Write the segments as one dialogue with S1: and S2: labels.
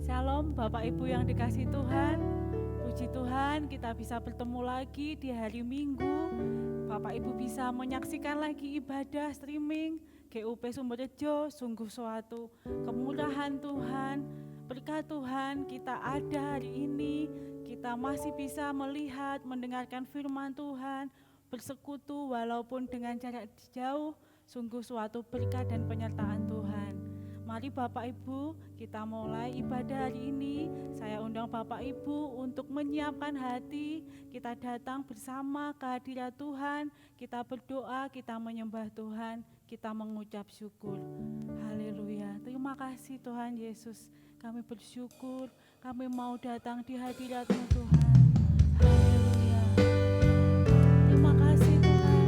S1: Shalom Bapak Ibu yang dikasihi Tuhan. Puji Tuhan kita bisa bertemu lagi di hari Minggu. Bapak Ibu bisa menyaksikan lagi ibadah streaming GUP Sumberjo. Sungguh suatu kemurahan Tuhan, berkat Tuhan kita ada hari ini. Kita masih bisa melihat, mendengarkan firman Tuhan, bersekutu walaupun dengan jarak jauh. Sungguh suatu berkat dan penyertaan Tuhan. Mari Bapak Ibu, kita mulai ibadah hari ini. Saya undang Bapak Ibu untuk menyiapkan hati. Kita datang bersama kehadirat Tuhan. Kita berdoa, kita menyembah Tuhan, kita mengucap syukur. Haleluya. Terima kasih Tuhan Yesus. Kami bersyukur, kami mau datang di hadirat-Mu Tuhan. Haleluya. Terima kasih Tuhan.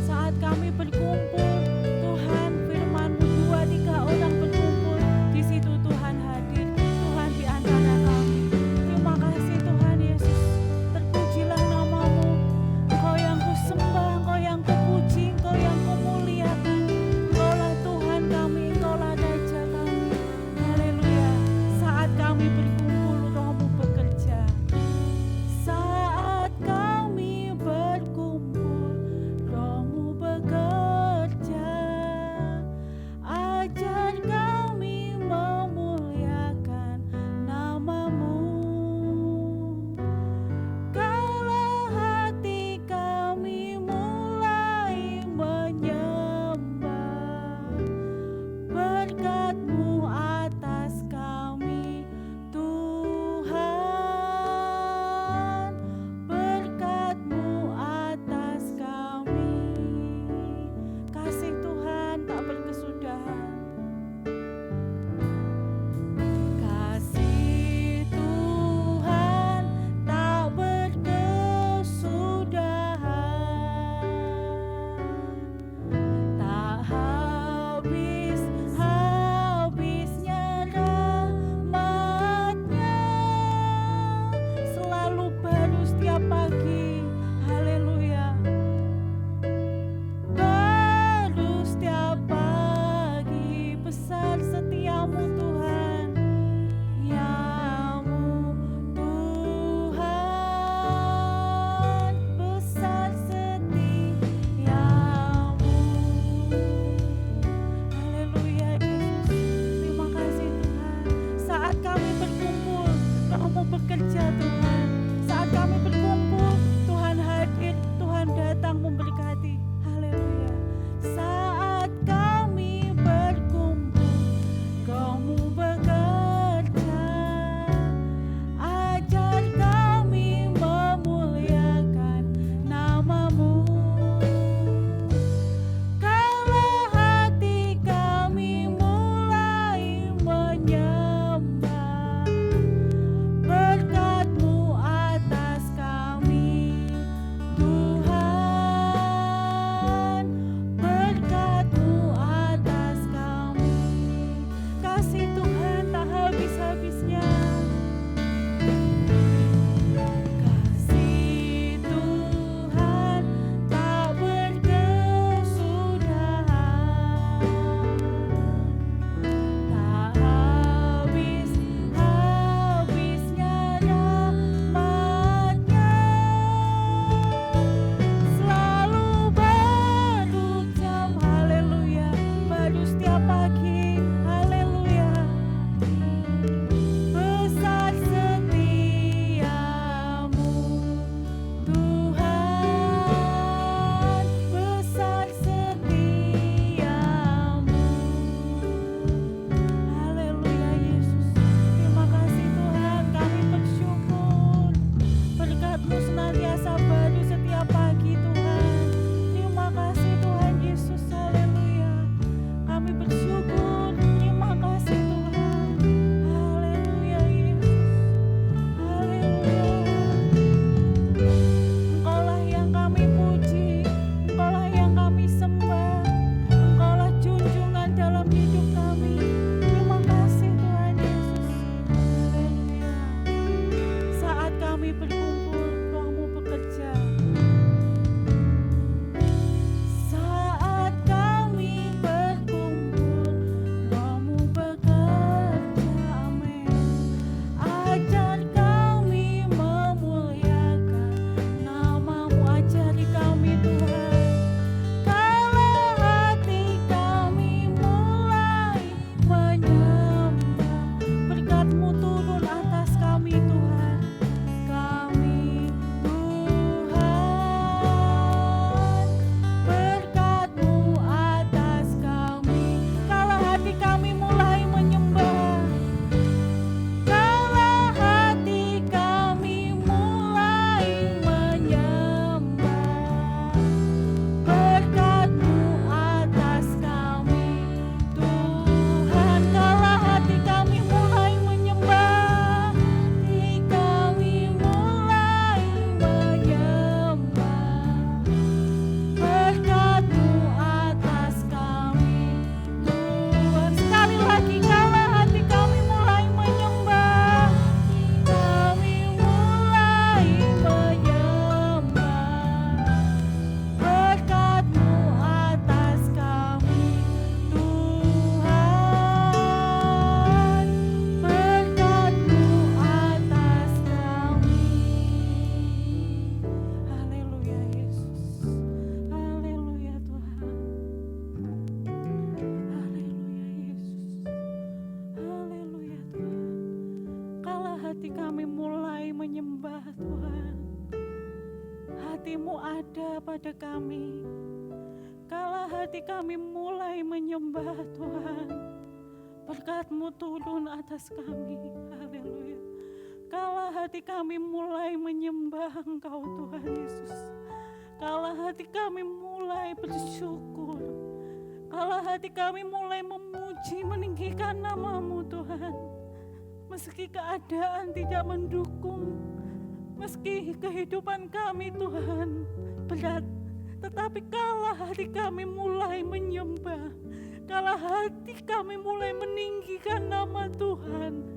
S1: Saat kami berkumpul, Tuhan, firman-Mu 2-3 orang berkumpul, di situ Tuhan hadir, Tuhan di antara kami. Terima kasih Tuhan Yesus, terpujilah nama-Mu, Engkau yang kusembah, Engkau yang kupuji, Engkau yang kumuliakan, Engkaulah Tuhan kami, Engkaulah Raja kami. Haleluya. Saat kami berkumpul, Roh-Mu bekerja. Saat kami berkumpul, Roh-Mu bekerja. kami mulai menyembah Tuhan. Hati-Mu ada pada kami. Kala hati kami mulai menyembah Tuhan, berkat-Mu turun atas kami. Haleluya. Kala hati kami mulai menyembah Engkau Tuhan Yesus. Kala hati kami mulai bersyukur. Kala hati kami mulai memuji, meninggikan nama-Mu Tuhan. Meski keadaan tidak mendukung, meski kehidupan kami Tuhan berat, tetapi kala hati kami mulai menyembah, kala hati kami mulai meninggikan nama Tuhan,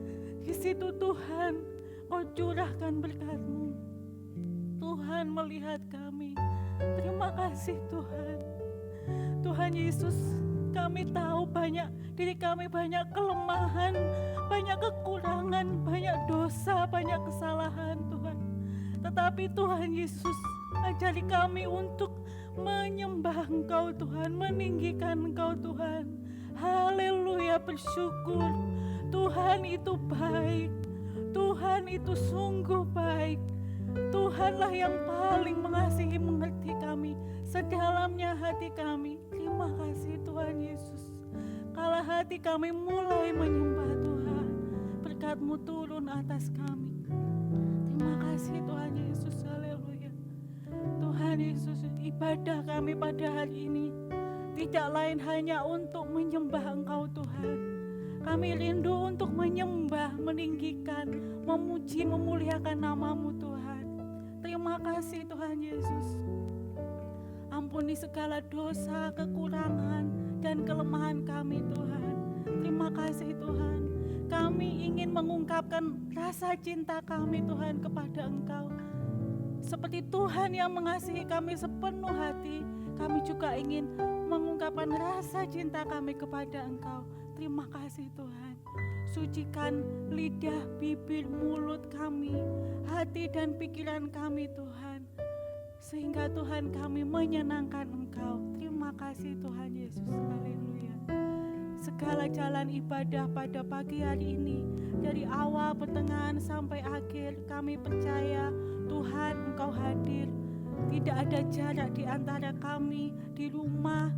S1: di situ Tuhan Kau curahkan berkat-Mu. Tuhan melihat kami. Terima kasih Tuhan. Tuhan Yesus, kami tahu diri kami banyak kelemahan, banyak kekurangan, banyak dosa, banyak kesalahan Tuhan. Tetapi Tuhan Yesus, ajari kami untuk menyembah Engkau Tuhan, meninggikan Engkau Tuhan. Haleluya, bersyukur. Tuhan itu baik, Tuhan itu sungguh baik. Tuhanlah yang paling mengasihi, mengerti kami sedalamnya hati kami. Terima kasih Tuhan Yesus. Kala hati kami mulai menyembah Tuhan, berkat-Mu turun atas kami. Terima kasih Tuhan Yesus. Haleluya. Tuhan Yesus, ibadah kami pada hari ini tidak lain hanya untuk menyembah Engkau Tuhan. Kami rindu untuk menyembah, meninggikan, memuji, memuliakan nama-Mu Tuhan. Terima kasih Tuhan Yesus. Ampuni segala dosa, kekurangan, dan kelemahan kami Tuhan. Terima kasih Tuhan. Kami ingin mengungkapkan rasa cinta kami Tuhan kepada Engkau. Seperti Tuhan yang mengasihi kami sepenuh hati, kami juga ingin mengungkapkan rasa cinta kami kepada Engkau. Terima kasih Tuhan. Sucikan lidah, bibir, mulut kami, hati dan pikiran kami Tuhan, sehingga Tuhan kami menyenangkan Engkau. Terima kasih Tuhan Yesus. Haleluya. Segala jalan ibadah pada pagi hari ini, dari awal, pertengahan sampai akhir, kami percaya Tuhan Engkau hadir. Tidak ada jarak di antara kami, di rumah,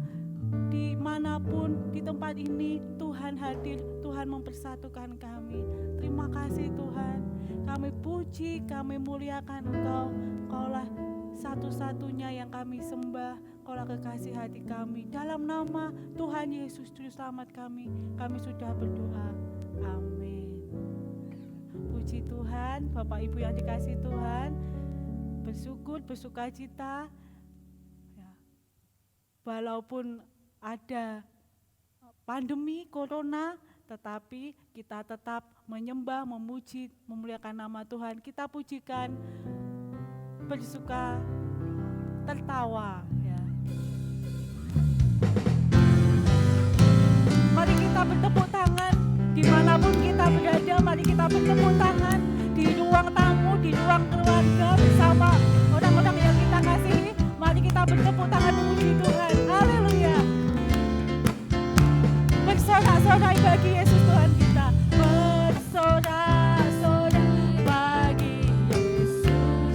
S1: dimanapun, di tempat ini Tuhan hadir, Tuhan mempersatukan kami. Terima kasih Tuhan. Kami puji, kami muliakan Engkau. Engkaulah satu-satunya yang kami sembah. Engkaulah kekasih hati kami. Dalam nama Tuhan Yesus Juru Selamat kami sudah berdoa. Amin. Puji Tuhan, Bapak Ibu yang dikasihi Tuhan, bersyukur, bersukacita. Walaupun ada pandemi corona, tetapi kita tetap menyembah, memuji, memuliakan nama Tuhan. Kita pujikan, bersuka, tertawa. Ya. Mari kita bertepuk tangan, dimanapun kita berada, mari kita bertepuk tangan di ruang tamu, di ruang keluarga, bersama orang-orang yang kita kasihi. Mari kita bertepuk tangan memuji Tuhan. Haleluya. Bersorak-sorai bagi Yesus Tuhan kita. Bersorak-sorai bagi Yesus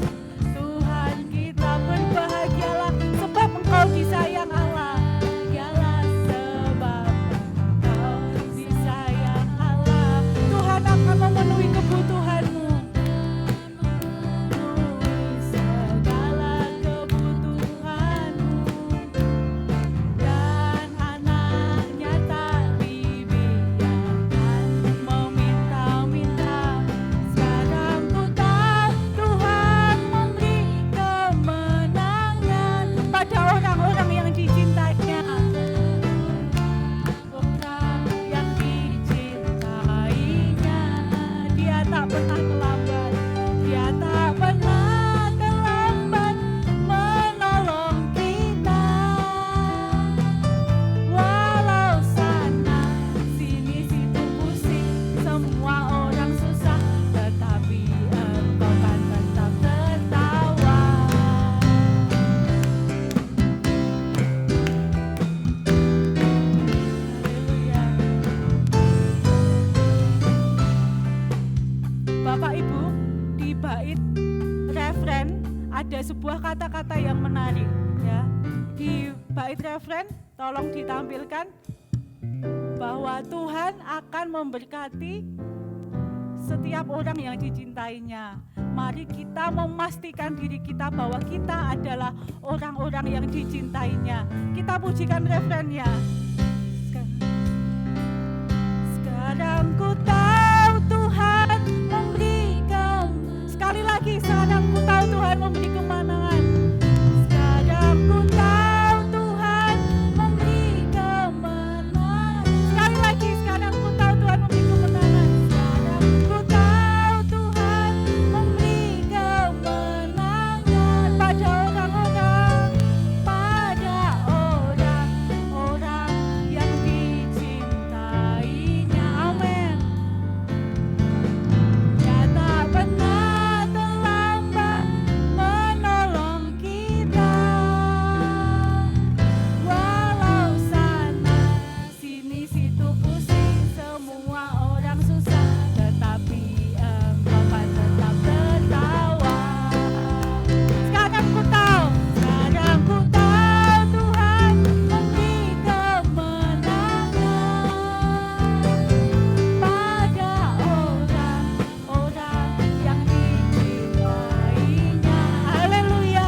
S1: Tuhan kita. Berbahagialah sebab Engkau disayang Allah. Bahagialah sebab Engkau disayang Allah. Tuhan akan memenuhi kebutuhanmu. Bapak bait refren ada sebuah kata-kata yang menarik ya. Di bait refren tolong ditampilkan bahwa Tuhan akan memberkati setiap orang yang dicintainya. Mari kita memastikan diri kita bahwa kita adalah orang-orang yang dicintainya. Kita pujikan refrennya. Sekarang ku tahu Tuhan memberikan, sekali lagi, sekarang ku tahu Tuhan memberi kemenangan. Sekarang ku tahu Tuhan memberi kemenangan. Sekali lagi, sekarang ku tahu Tuhan memberi kemenangan. Sekarang ku tahu Tuhan memberi kemenangan pada orang-orang yang dicintainya. Amin. Dia tak pernah terlambat menolong kita, walau sana sini situ pusing, semua orang susah, tetapi Engkau kan tetap tertawa. Sekarang ku tahu Tuhan memberi kemenangan pada orang-orang yang dicintainya. Haleluya.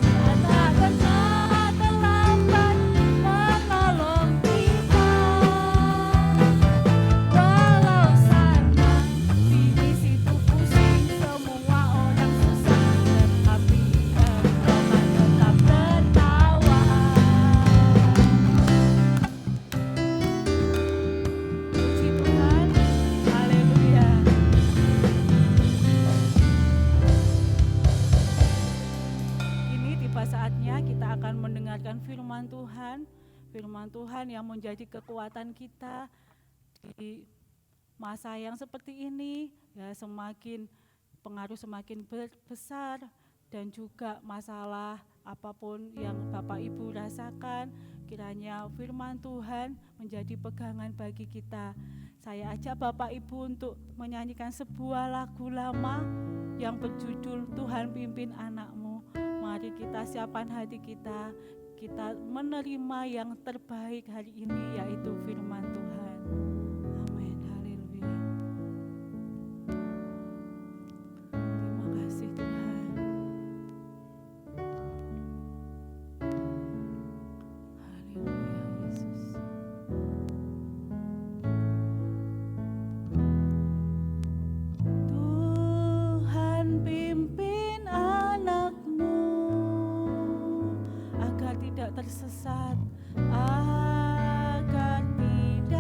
S1: Dia tak pernah terlambat menolong kita, walau sana sini situ pusing, semua orang susah, tetapi Engkau kan tetap tertawa. Puji Tuhan, haleluya. Kini tiba saatnya kita akan mendengarkan firman Tuhan yang menjadi kekuatan kita di masa yang seperti ini ya, semakin pengaruh semakin besar, dan juga masalah apapun yang Bapak Ibu rasakan, kiranya firman Tuhan menjadi pegangan bagi kita. Saya ajak Bapak Ibu untuk menyanyikan sebuah lagu lama yang berjudul Tuhan Pimpin Anakmu. Mari kita siapkan hati kita menerima yang terbaik hari ini, yaitu firman Tuhan. Amin, haleluya. Terima kasih Tuhan. Haleluya Yesus. Tuhan pimpin anakmu agar tidak tersesat, agar tidak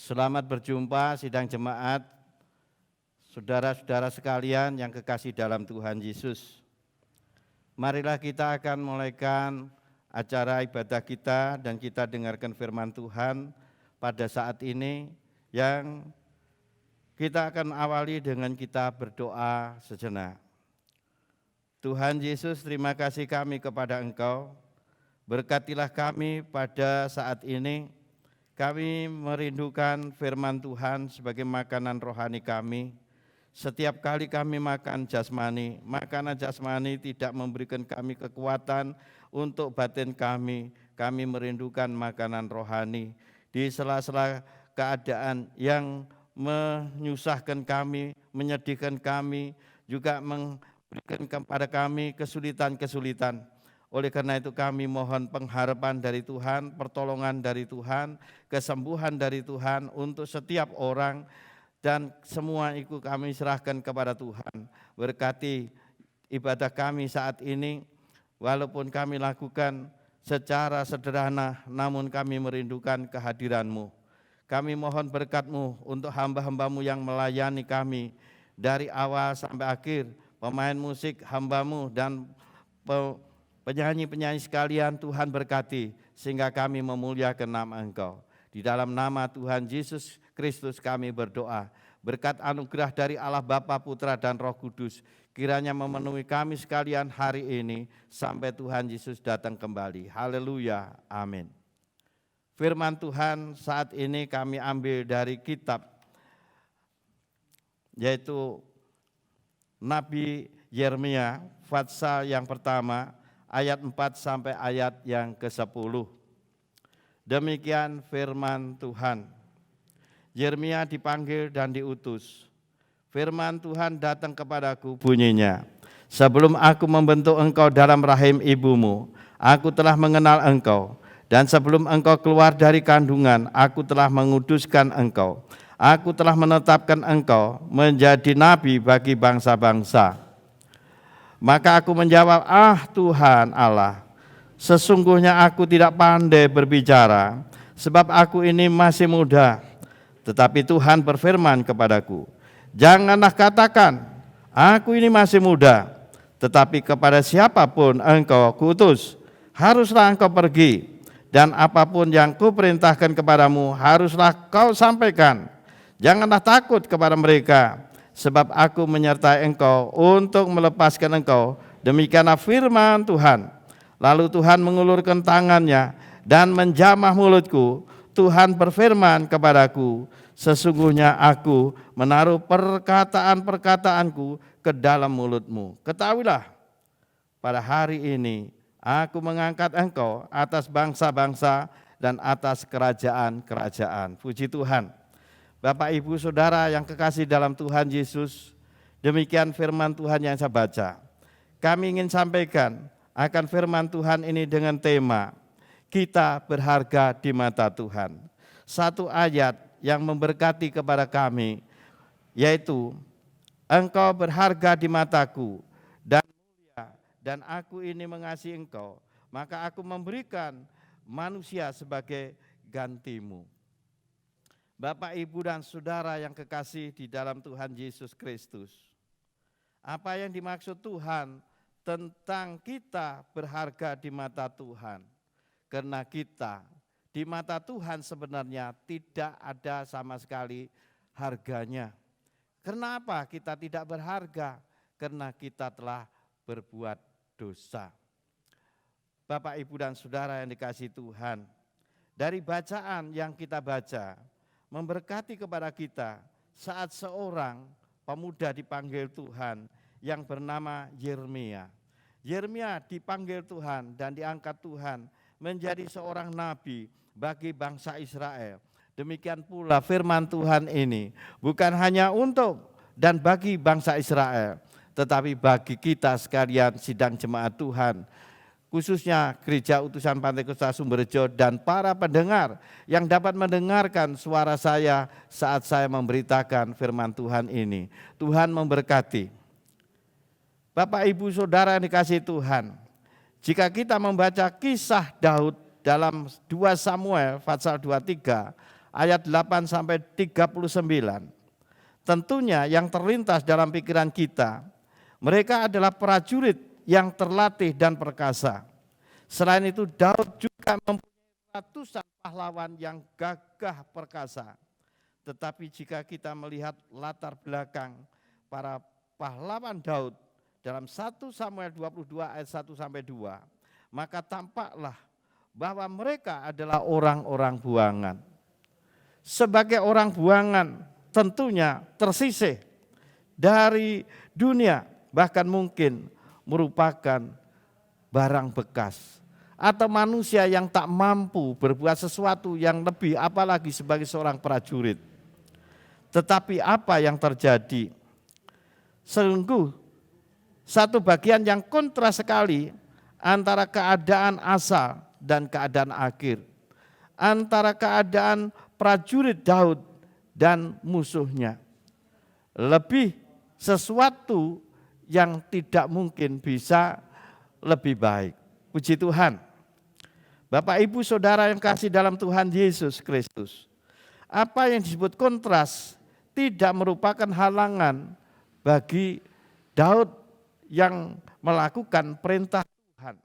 S2: Selamat berjumpa sidang jemaat, saudara-saudara sekalian yang kekasih dalam Tuhan Yesus. Marilah kita akan mulaikan acara ibadah kita dan kita dengarkan firman Tuhan pada saat ini yang kita akan awali dengan kita berdoa sejenak. Tuhan Yesus, terima kasih kami kepada Engkau. Berkatilah kami pada saat ini. Kami merindukan firman Tuhan sebagai makanan rohani kami. Setiap kali kami makan jasmani, makanan jasmani tidak memberikan kami kekuatan untuk batin kami. Kami merindukan makanan rohani. Di sela-sela keadaan yang menyusahkan kami, menyedihkan kami, juga memberikan kepada kami kesulitan-kesulitan. Oleh karena itu kami mohon pengharapan dari Tuhan, pertolongan dari Tuhan, kesembuhan dari Tuhan untuk setiap orang, dan semua itu kami serahkan kepada Tuhan. Berkati ibadah kami saat ini, walaupun kami lakukan secara sederhana, namun kami merindukan kehadiran-Mu. Kami mohon berkat-Mu untuk hamba-hamba-Mu yang melayani kami dari awal sampai akhir, pemain musik hamba-Mu dan penyanyi-penyanyi sekalian. Tuhan berkati sehingga kami memuliakan nama Engkau. Di dalam nama Tuhan Yesus Kristus kami berdoa. Berkat anugerah dari Allah Bapa, Putra dan Roh Kudus kiranya memenuhi kami sekalian hari ini sampai Tuhan Yesus datang kembali. Haleluya, amin. Firman Tuhan saat ini kami ambil dari kitab yaitu Nabi Yeremia pasal yang pertama ayat 4 sampai ayat yang ke-10. Demikian firman Tuhan. Yeremia dipanggil dan diutus. Firman Tuhan datang kepadaku bunyinya, sebelum aku membentuk engkau dalam rahim ibumu, aku telah mengenal engkau. Dan sebelum engkau keluar dari kandungan, aku telah menguduskan engkau. Aku telah menetapkan engkau menjadi nabi bagi bangsa-bangsa. Maka aku menjawab, Tuhan Allah, sesungguhnya aku tidak pandai berbicara, sebab aku ini masih muda. Tetapi Tuhan berfirman kepadaku, janganlah katakan, aku ini masih muda, tetapi kepada siapapun engkau kuutus, haruslah engkau pergi, dan apapun yang kuperintahkan kepadamu, haruslah kau sampaikan. Janganlah takut kepada mereka, sebab aku menyertai engkau untuk melepaskan engkau. Demikianlah firman Tuhan. Lalu Tuhan mengulurkan tangannya dan menjamah mulutku. Tuhan berfirman kepadaku, sesungguhnya aku menaruh perkataan-perkataanku ke dalam mulutmu. Ketahuilah, pada hari ini aku mengangkat engkau atas bangsa-bangsa dan atas kerajaan-kerajaan. Puji Tuhan. Bapak, Ibu, Saudara yang kekasih dalam Tuhan Yesus, demikian firman Tuhan yang saya baca. Kami ingin sampaikan akan firman Tuhan ini dengan tema, kita berharga di mata Tuhan. Satu ayat yang memberkati kepada kami, yaitu, engkau berharga di mataku, dan mulia, dan aku ini mengasihi engkau, maka aku memberikan manusia sebagai gantimu. Bapak, Ibu, dan Saudara yang kekasih di dalam Tuhan Yesus Kristus, apa yang dimaksud Tuhan tentang kita berharga di mata Tuhan? Karena kita di mata Tuhan sebenarnya tidak ada sama sekali harganya. Kenapa kita tidak berharga? Karena kita telah berbuat dosa. Bapak, Ibu, dan Saudara yang dikasihi Tuhan, dari bacaan yang kita baca, memberkati kepada kita saat seorang pemuda dipanggil Tuhan yang bernama Yeremia. Yeremia dipanggil Tuhan dan diangkat Tuhan menjadi seorang nabi bagi bangsa Israel. Demikian pula firman Tuhan ini bukan hanya untuk dan bagi bangsa Israel, tetapi bagi kita sekalian sidang jemaat Tuhan, khususnya Gereja Utusan Pantai Kosta Sumberjo dan para pendengar yang dapat mendengarkan suara saya saat saya memberitakan firman Tuhan ini. Tuhan memberkati. Bapak, Ibu, Saudara yang dikasihi Tuhan, jika kita membaca kisah Daud dalam 2 Samuel pasal 23 ayat 8 sampai 39. Tentunya yang terlintas dalam pikiran kita, mereka adalah prajurit yang terlatih dan perkasa. Selain itu Daud juga mempunyai ratusan pahlawan yang gagah perkasa. Tetapi jika kita melihat latar belakang para pahlawan Daud dalam 1 Samuel 22 ayat 1 sampai 2, maka tampaklah bahwa mereka adalah orang-orang buangan. Sebagai orang buangan tentunya tersisih dari dunia, bahkan mungkin merupakan barang bekas atau manusia yang tak mampu berbuat sesuatu yang lebih, apalagi sebagai seorang prajurit. Tetapi apa yang terjadi? Sungguh satu bagian yang kontras sekali antara keadaan asal dan keadaan akhir, antara keadaan prajurit Daud dan musuhnya. Lebih sesuatu yang tidak mungkin bisa lebih baik. Puji Tuhan. Bapak Ibu Saudara yang kasih dalam Tuhan Yesus Kristus, apa yang disebut kontras tidak merupakan halangan bagi Daud yang melakukan perintah Tuhan.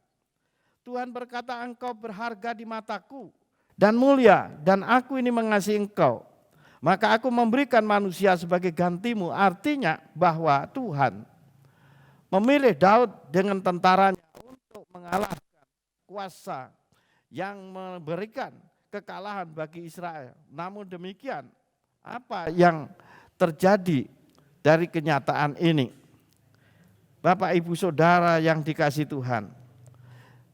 S2: Tuhan berkata, engkau berharga di mataku dan mulia, dan aku ini mengasihi engkau. Maka aku memberikan manusia sebagai gantimu. Artinya bahwa Tuhan memilih Daud dengan tentaranya untuk mengalahkan kuasa yang memberikan kekalahan bagi Israel. Namun demikian, apa yang terjadi dari kenyataan ini? Bapak Ibu Saudara yang dikasihi Tuhan,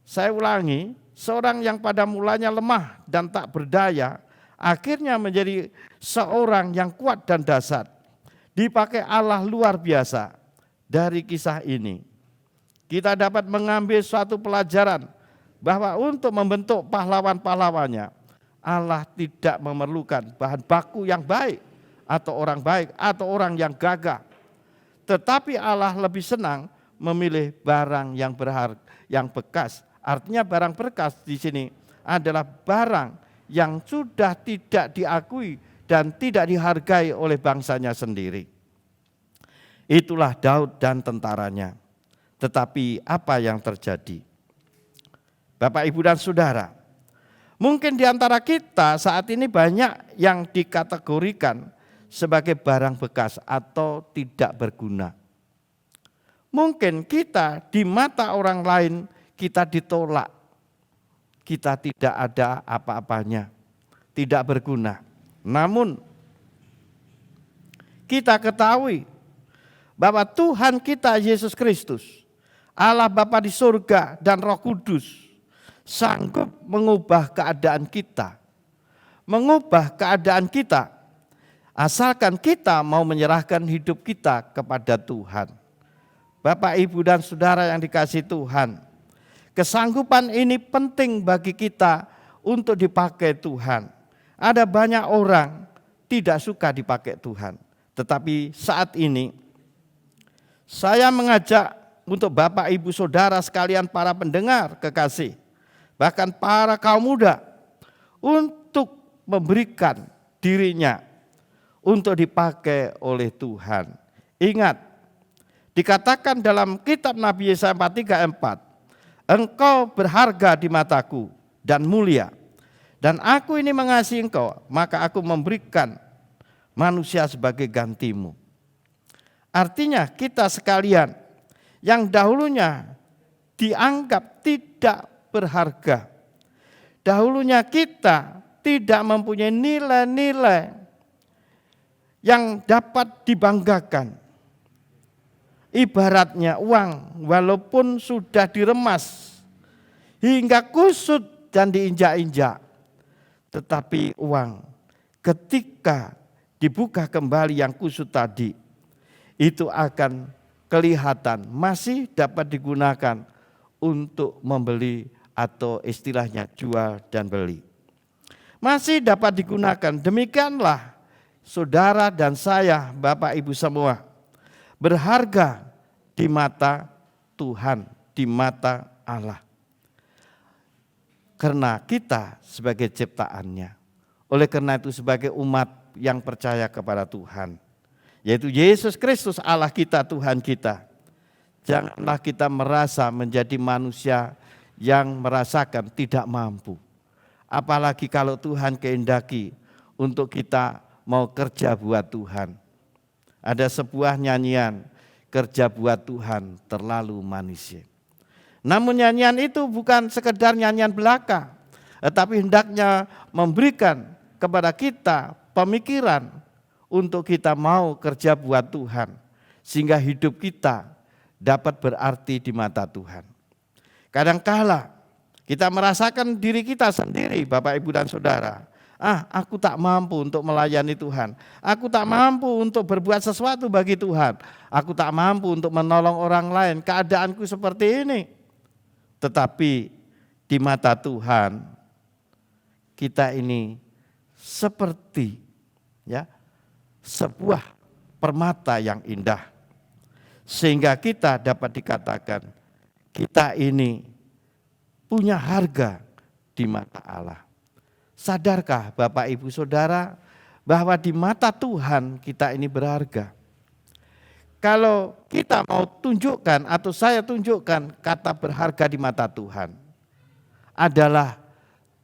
S2: saya ulangi, seorang yang pada mulanya lemah dan tak berdaya, akhirnya menjadi seorang yang kuat dan dahsyat. Dipakai Allah luar biasa. Dari kisah ini kita dapat mengambil suatu pelajaran bahwa untuk membentuk pahlawan-pahlawannya, Allah tidak memerlukan bahan baku yang baik atau orang baik atau orang yang gagah. Tetapi Allah lebih senang memilih barang yang berharga, yang bekas. Artinya barang bekas di sini adalah barang yang sudah tidak diakui dan tidak dihargai oleh bangsanya sendiri. Itulah Daud dan tentaranya. Tetapi apa yang terjadi? Bapak, Ibu, dan Saudara, mungkin di antara kita saat ini banyak yang dikategorikan sebagai barang bekas atau tidak berguna. Mungkin kita di mata orang lain kita ditolak, kita tidak ada apa-apanya, tidak berguna. Namun kita ketahui bahwa Tuhan kita Yesus Kristus, Allah Bapa di surga dan Roh Kudus sanggup mengubah keadaan kita. Mengubah keadaan kita asalkan kita mau menyerahkan hidup kita kepada Tuhan. Bapak, Ibu, dan Saudara yang dikasihi Tuhan, kesanggupan ini penting bagi kita untuk dipakai Tuhan. Ada banyak orang tidak suka dipakai Tuhan. Tetapi saat ini saya mengajak untuk Bapak, Ibu, Saudara sekalian, para pendengar kekasih, bahkan para kaum muda, untuk memberikan dirinya untuk dipakai oleh Tuhan. Ingat, dikatakan dalam kitab Nabi Yesaya 43:4, engkau berharga di mataku dan mulia, dan aku ini mengasihi engkau, maka aku memberikan manusia sebagai gantimu. Artinya kita sekalian yang dahulunya dianggap tidak berharga, dahulunya kita tidak mempunyai nilai-nilai yang dapat dibanggakan. Ibaratnya uang walaupun sudah diremas hingga kusut dan diinjak-injak, tetapi uang ketika dibuka kembali yang kusut tadi, itu akan kelihatan masih dapat digunakan untuk membeli atau istilahnya jual dan beli. Masih dapat digunakan. Demikianlah saudara dan saya, Bapak Ibu semua, berharga di mata Tuhan, di mata Allah. Karena kita sebagai ciptaannya. Oleh karena itu sebagai umat yang percaya kepada Tuhan, yaitu Yesus Kristus Allah kita, Tuhan kita, janganlah kita merasa menjadi manusia yang merasakan tidak mampu. Apalagi kalau Tuhan kehendaki untuk kita mau kerja buat Tuhan. Ada sebuah nyanyian, kerja buat Tuhan terlalu manis. Namun nyanyian itu bukan sekedar nyanyian belaka, tetapi hendaknya memberikan kepada kita pemikiran untuk kita mau kerja buat Tuhan, sehingga hidup kita dapat berarti di mata Tuhan. Kadangkala kita merasakan diri kita sendiri, Bapak, Ibu, dan Saudara. Aku tak mampu untuk melayani Tuhan. Aku tak mampu untuk berbuat sesuatu bagi Tuhan. Aku tak mampu untuk menolong orang lain. Keadaanku seperti ini. Tetapi di mata Tuhan, kita ini seperti sebuah permata yang indah. Sehingga kita dapat dikatakan, kita ini punya harga di mata Allah. Sadarkah Bapak, Ibu, Saudara, bahwa di mata Tuhan kita ini berharga? Kalau kita mau tunjukkan atau saya tunjukkan kata berharga di mata Tuhan, adalah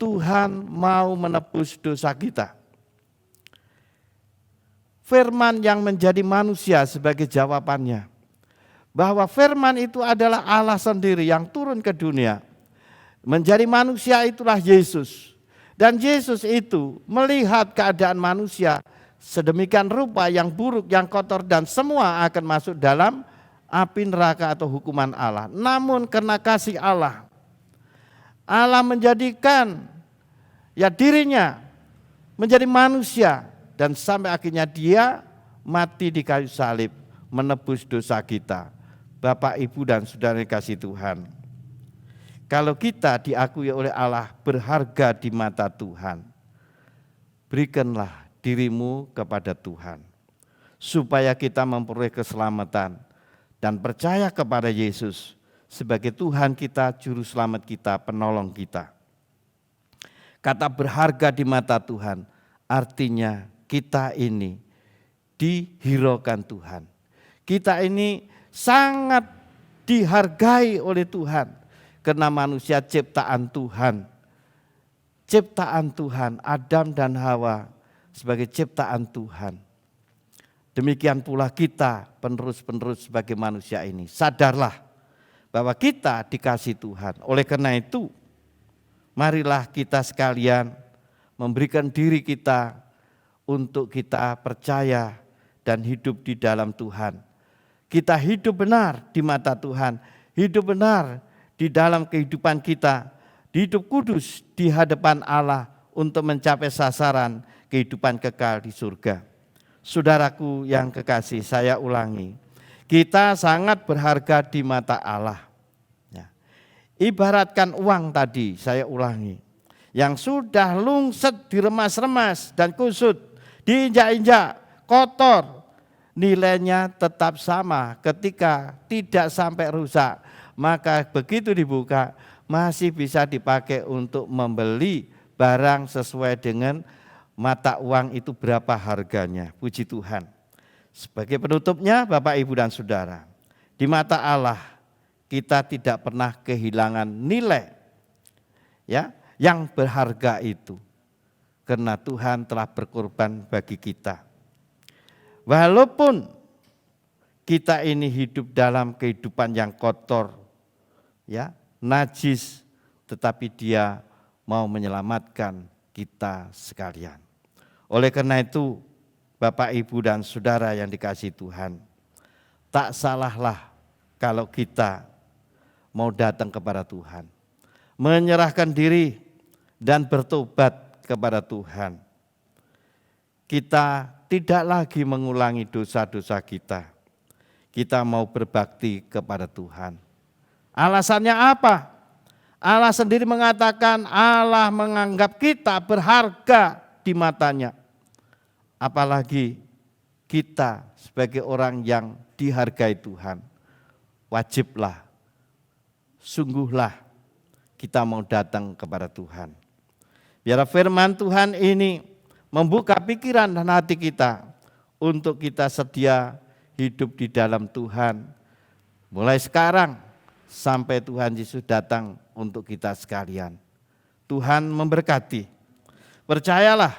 S2: Tuhan mau menebus dosa kita. Firman yang menjadi manusia sebagai jawabannya, bahwa firman itu adalah Allah sendiri yang turun ke dunia. Menjadi manusia itulah Yesus. Dan Yesus itu melihat keadaan manusia sedemikian rupa yang buruk, yang kotor, dan semua akan masuk dalam api neraka atau hukuman Allah. Namun karena kasih Allah, Allah menjadikan dirinya menjadi manusia, dan sampai akhirnya dia mati di kayu salib menebus dosa kita. Bapak, Ibu, dan Saudara kasih Tuhan, kalau kita diakui oleh Allah berharga di mata Tuhan, berikanlah dirimu kepada Tuhan, supaya kita memperoleh keselamatan dan percaya kepada Yesus sebagai Tuhan kita, Juru Selamat kita, Penolong kita. Kata berharga di mata Tuhan artinya kita ini dihiraukan Tuhan. Kita ini sangat dihargai oleh Tuhan. Karena manusia ciptaan Tuhan. Ciptaan Tuhan, Adam dan Hawa sebagai ciptaan Tuhan. Demikian pula kita penerus-penerus sebagai manusia ini. Sadarlah bahwa kita dikasih Tuhan. Oleh karena itu, marilah kita sekalian memberikan diri kita untuk kita percaya dan hidup di dalam Tuhan. Kita hidup benar di mata Tuhan, hidup benar di dalam kehidupan kita, hidup kudus di hadapan Allah untuk mencapai sasaran kehidupan kekal di surga. Saudaraku yang kekasih, saya ulangi, kita sangat berharga di mata Allah. Ibaratkan uang tadi, saya ulangi, yang sudah lungset, diremas-remas dan kusut, diinjak-injak, kotor, nilainya tetap sama ketika tidak sampai rusak. Maka begitu dibuka masih bisa dipakai untuk membeli barang sesuai dengan mata uang itu berapa harganya. Puji Tuhan. Sebagai penutupnya Bapak, Ibu, dan Saudara, di mata Allah kita tidak pernah kehilangan nilai yang berharga itu. Karena Tuhan telah berkorban bagi kita. Walaupun kita ini hidup dalam kehidupan yang kotor, najis, tetapi Dia mau menyelamatkan kita sekalian. Oleh karena itu, Bapak, Ibu, dan Saudara yang dikasihi Tuhan, tak salahlah kalau kita mau datang kepada Tuhan, menyerahkan diri dan bertobat kepada Tuhan. Kita tidak lagi mengulangi dosa-dosa kita. Kita mau berbakti kepada Tuhan. Alasannya apa? Allah sendiri mengatakan Allah menganggap kita berharga di matanya. Apalagi kita sebagai orang yang dihargai Tuhan. Wajiblah, sungguhlah kita mau datang kepada Tuhan. Biar firman Tuhan ini membuka pikiran dan hati kita untuk kita sedia hidup di dalam Tuhan. Mulai sekarang sampai Tuhan Yesus datang untuk kita sekalian. Tuhan memberkati. Percayalah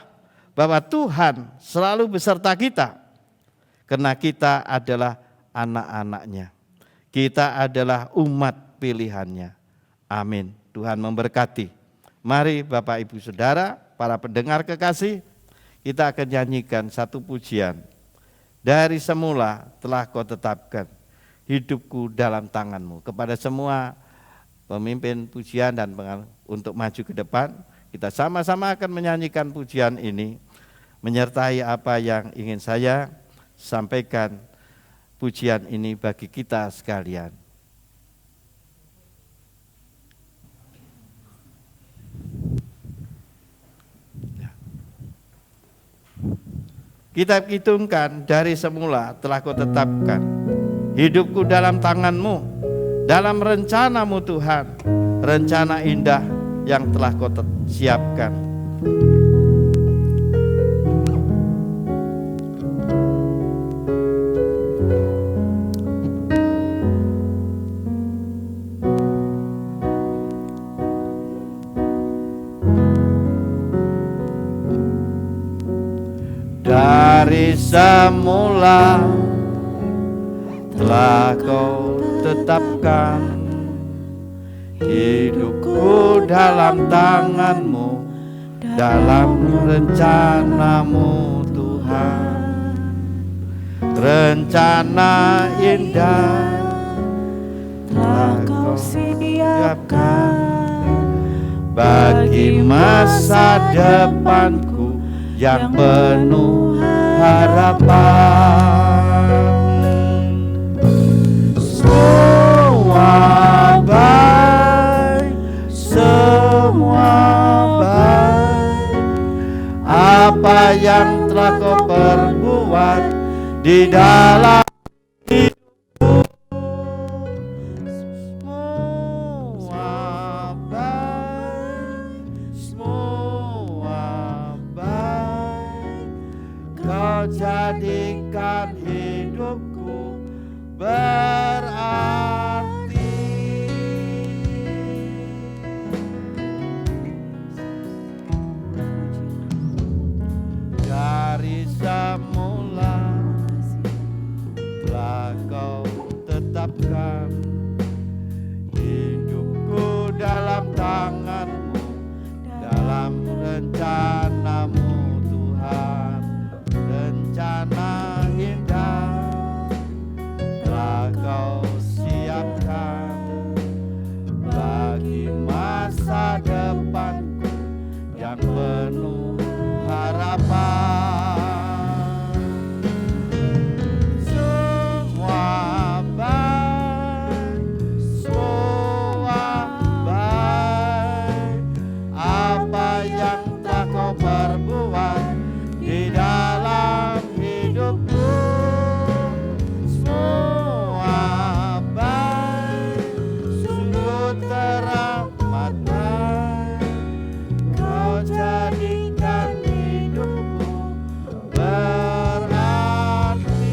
S2: bahwa Tuhan selalu beserta kita karena kita adalah anak-anaknya. Kita adalah umat pilihannya. Amin. Tuhan memberkati. Mari Bapak Ibu Saudara, para pendengar kekasih, kita akan nyanyikan satu pujian. Dari semula telah kau tetapkan hidupku dalam tanganmu. Kepada semua pemimpin pujian dan untuk maju ke depan, kita sama-sama akan menyanyikan pujian ini, menyertai apa yang ingin saya sampaikan pujian ini bagi kita sekalian. Kita hitungkan dari semula telah kau tetapkan hidupku dalam tanganmu, dalam rencanamu Tuhan, rencana indah yang telah kau siapkan. Dari semula telah kau tetapkan hidupku dalam tanganmu, dalam rencanamu Tuhan. Rencana indah telah kau siapkan bagi masa depanku yang penuh harapan. Semua baik, semua baik, apa yang telah kau perbuat di dalam hidupku. Semua baik, semua baik, kau jadikan hidupku berarti. Dari semula telah kau tetapkan hidupku dalam tanganmu, dalam rencanamu Tuhan. Rencana indah telah kau siapkan bagi masa depanku yang penuh harapan. Semua baik, semua baik, apa yang telah kau perbuat di dalam hidupku. Semua baik, sungguh teramat. Kau jadikan hidupku berarti.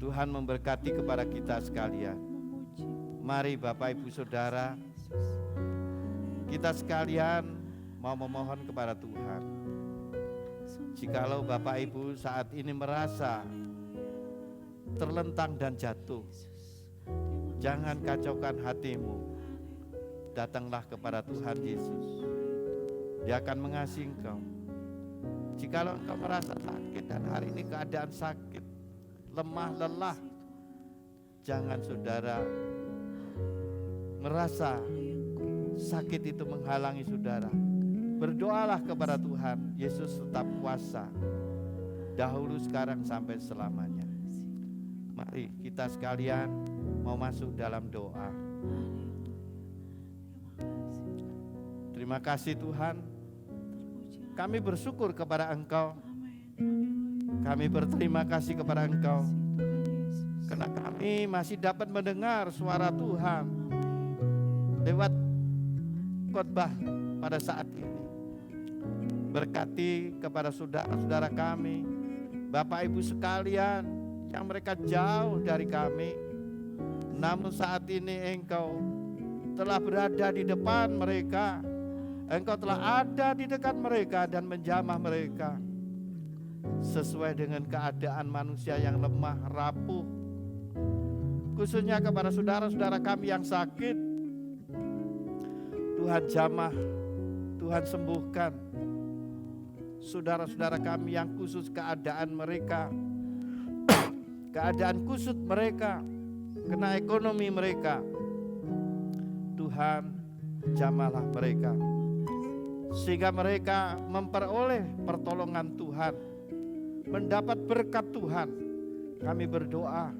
S2: Tuhan memberkati kepada kita sekalian. Mari Bapak Ibu Saudara, kita sekalian mau memohon kepada Tuhan. Jikalau Bapak Ibu saat ini merasa terlentang dan jatuh, jangan kacaukan hatimu. Datanglah kepada Tuhan Yesus. Dia akan mengasihi engkau. Jikalau engkau merasa sakit dan hari ini keadaan sakit, lemah, lelah, jangan saudara merasa sakit itu menghalangi saudara. Berdoalah kepada Tuhan. Yesus tetap kuasa, dahulu, sekarang, sampai selamanya. Mari kita sekalian mau masuk dalam doa. Terima kasih Tuhan, kami bersyukur kepada Engkau. Kami berterima kasih kepada Engkau karena kami masih dapat mendengar suara Tuhan. lewat khotbah pada saat ini. Berkati kepada saudara-saudara kami, Bapak Ibu sekalian yang mereka jauh dari kami, namun saat ini Engkau telah berada di depan mereka. Engkau telah ada di dekat mereka dan menjamah mereka sesuai dengan keadaan manusia yang lemah, rapuh. Khususnya kepada saudara-saudara kami yang sakit, Tuhan jamah, Tuhan sembuhkan. Saudara-saudara kami yang khusus keadaan mereka, keadaan kusut mereka, kena ekonomi mereka, Tuhan jamahlah mereka, sehingga mereka memperoleh pertolongan Tuhan, mendapat berkat Tuhan. Kami berdoa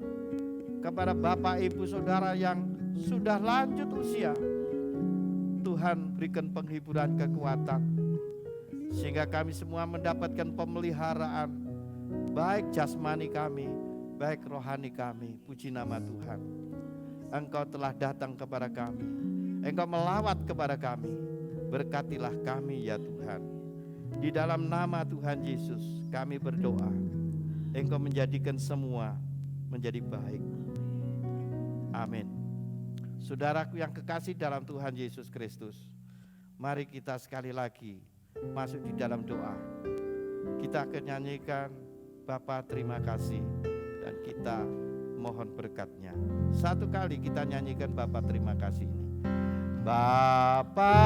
S2: kepada Bapak Ibu Saudara yang sudah lanjut usia, Tuhan berikan penghiburan kekuatan, sehingga kami semua mendapatkan pemeliharaan, baik jasmani kami, baik rohani kami. Puji nama Tuhan. Engkau telah datang kepada kami, Engkau melawat kepada kami. Berkatilah kami ya Tuhan. Di dalam nama Tuhan Yesus kami berdoa, Engkau menjadikan semua menjadi baik. Amin. Saudaraku yang kekasih dalam Tuhan Yesus Kristus, mari kita sekali lagi masuk di dalam doa. Kita akan nyanyikan Bapa terima kasih dan kita mohon berkat-Nya. Satu kali kita nyanyikan Bapa terima kasih ini. Bapa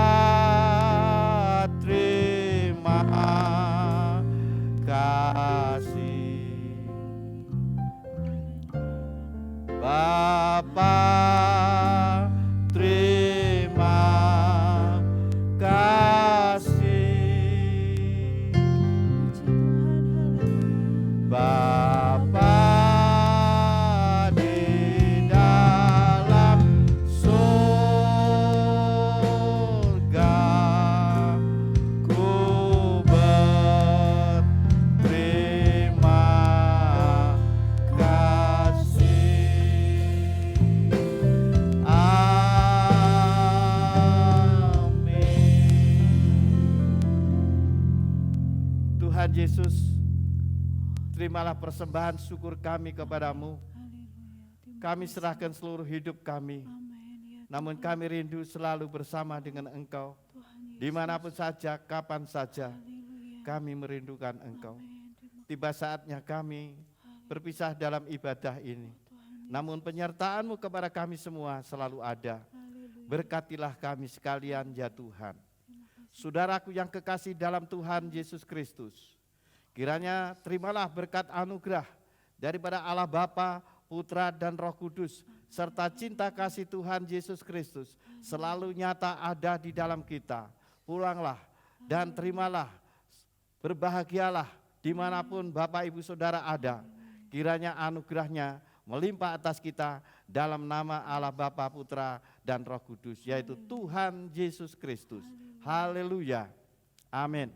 S2: terima kasih, Bapa terima kasih, Bapa di dalam surga, ku berterima kasih. Amin. Tuhan Yesus, terimalah persembahan syukur kami kepadamu. Kami serahkan seluruh hidup kami. Namun kami rindu selalu bersama dengan Engkau. Dimanapun saja, kapan saja, kami merindukan Engkau. Tiba saatnya kami berpisah dalam ibadah ini. Namun penyertaan-Mu kepada kami semua selalu ada. Berkatilah kami sekalian ya Tuhan. Saudaraku yang kekasih dalam Tuhan Yesus Kristus, kiranya terimalah berkat anugerah daripada Allah Bapa, Putra dan Roh Kudus, serta cinta kasih Tuhan Yesus Kristus selalu nyata ada di dalam kita. Pulanglah dan terimalah, berbahagialah dimanapun Bapak Ibu Saudara ada. Kiranya anugerahnya melimpah atas kita dalam nama Allah Bapa, Putra dan Roh Kudus, yaitu Tuhan Yesus Kristus. Haleluya. Amin.